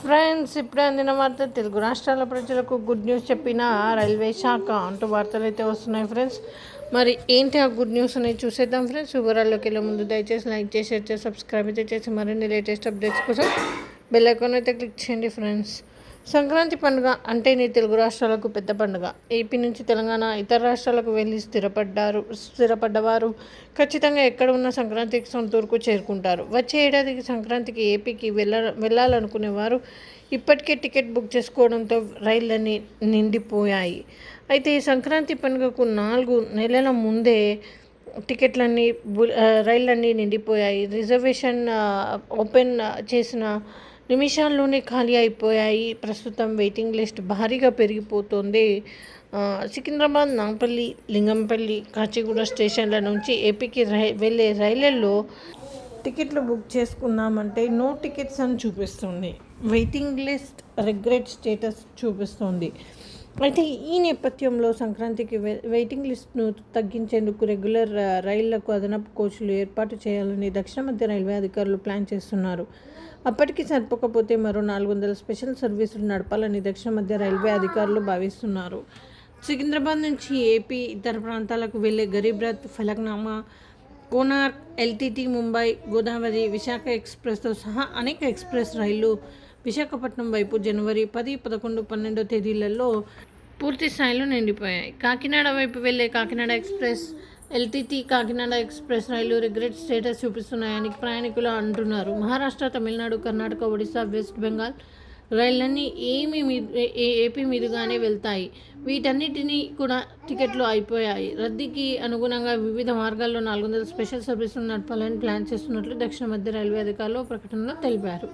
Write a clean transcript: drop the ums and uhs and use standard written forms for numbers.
Friends, ఇప్పుడే అందిన వార్త. తెలుగు రాష్ట్రాల ప్రజలకు గుడ్ న్యూస్ చెప్పిన రైల్వే శాఖ అంటూ వార్తలు అయితే వస్తున్నాయి ఫ్రెండ్స్. మరి ఏంటి ఆ గుడ్ న్యూస్ అనేది చూసేద్దాం ఫ్రెండ్స్. వివరాల్లోకి వెళ్ళే ముందు దయచేసి లైక్ చేసి షేర్ చేసి సబ్స్క్రైబ్ అయితే చేసి మరిన్ని లేటెస్ట్ అప్డేట్స్ కోసం బెల్ ఐకాన్ అయితే క్లిక్ చేయండి ఫ్రెండ్స్. సంక్రాంతి పండుగ అంటేనే తెలుగు రాష్ట్రాలకు పెద్ద పండుగ. ఏపీ నుంచి తెలంగాణ, ఇతర రాష్ట్రాలకు వెళ్ళి స్థిరపడ్డవారు ఖచ్చితంగా ఎక్కడ ఉన్న సంక్రాంతికి సొంతూరుకు చేరుకుంటారు. వచ్చే ఏడాదికి సంక్రాంతికి ఏపీకి వెళ్ళాలనుకునేవారు ఇప్పటికే టికెట్ బుక్ చేసుకోవడంతో రైళ్లన్నీ నిండిపోయాయి. అయితే ఈ సంక్రాంతి పండుగకు 4 నెలల ముందే రైళ్ళన్నీ నిండిపోయాయి. రిజర్వేషన్ ఓపెన్ చేసిన నిమిషాల్లోనే ఖాళీ అయిపోయాయి. ప్రస్తుతం వెయిటింగ్ లిస్ట్ భారీగా పెరిగిపోతుంది. సికింద్రాబాద్, నాంపల్లి, లింగంపల్లి, కాచిగూడ స్టేషన్ల నుంచి ఏపీకి వెళ్ళే రైళ్లలో టికెట్లు బుక్ చేసుకున్నామంటే నో టికెట్స్ అని చూపిస్తుంది. వెయిటింగ్ లిస్ట్ రిగ్రెట్ స్టేటస్ చూపిస్తుంది. అయితే ఈ నేపథ్యంలో సంక్రాంతికి వెయిటింగ్ లిస్ట్ను తగ్గించేందుకు రెగ్యులర్ రైళ్లకు అదనపు కోచ్లు ఏర్పాటు చేయాలని దక్షిణ మధ్య రైల్వే అధికారులు ప్లాన్ చేస్తున్నారు. అప్పటికి సరిపోకపోతే మరో 400 స్పెషల్ సర్వీసులు నడపాలని దక్షిణ మధ్య రైల్వే అధికారులు భావిస్తున్నారు. సికింద్రాబాద్ నుంచి ఏపీ ఇతర ప్రాంతాలకు వెళ్లే గరీబ్ రథ్, ఫలక్నామా, కోనార్క్, ఎల్టీటీ, ముంబై, గోదావరి, విశాఖ ఎక్స్ప్రెస్తో సహా అనేక ఎక్స్ప్రెస్ రైళ్లు విశాఖపట్నం వైపు జనవరి 10, 11, 12 తేదీలలో పూర్తి స్థాయిలో నిండిపోయాయి. కాకినాడ వైపు వెళ్లే Kakinada express, LTT, Kakinada express రైలు రిగ్రెట్ స్టేటస్ చూపిస్తున్నాయని ప్రయాణికులు అంటున్నారు. మహారాష్ట్ర, తమిళనాడు, కర్ణాటక, ఒడిశా, వెస్ట్ బెంగాల్ రైళ్లన్నీ ఏపీ మీదుగానే వెళ్తాయి. వీటన్నిటినీ కూడా టికెట్లు అయిపోయాయి. రద్దీకి అనుగుణంగా వివిధ మార్గాల్లో 400 స్పెషల్ సర్వీసులు నడపాలని ప్లాన్ చేస్తున్నట్లు దక్షిణ మధ్య రైల్వే అధికారులు ప్రకటనలో తెలిపారు.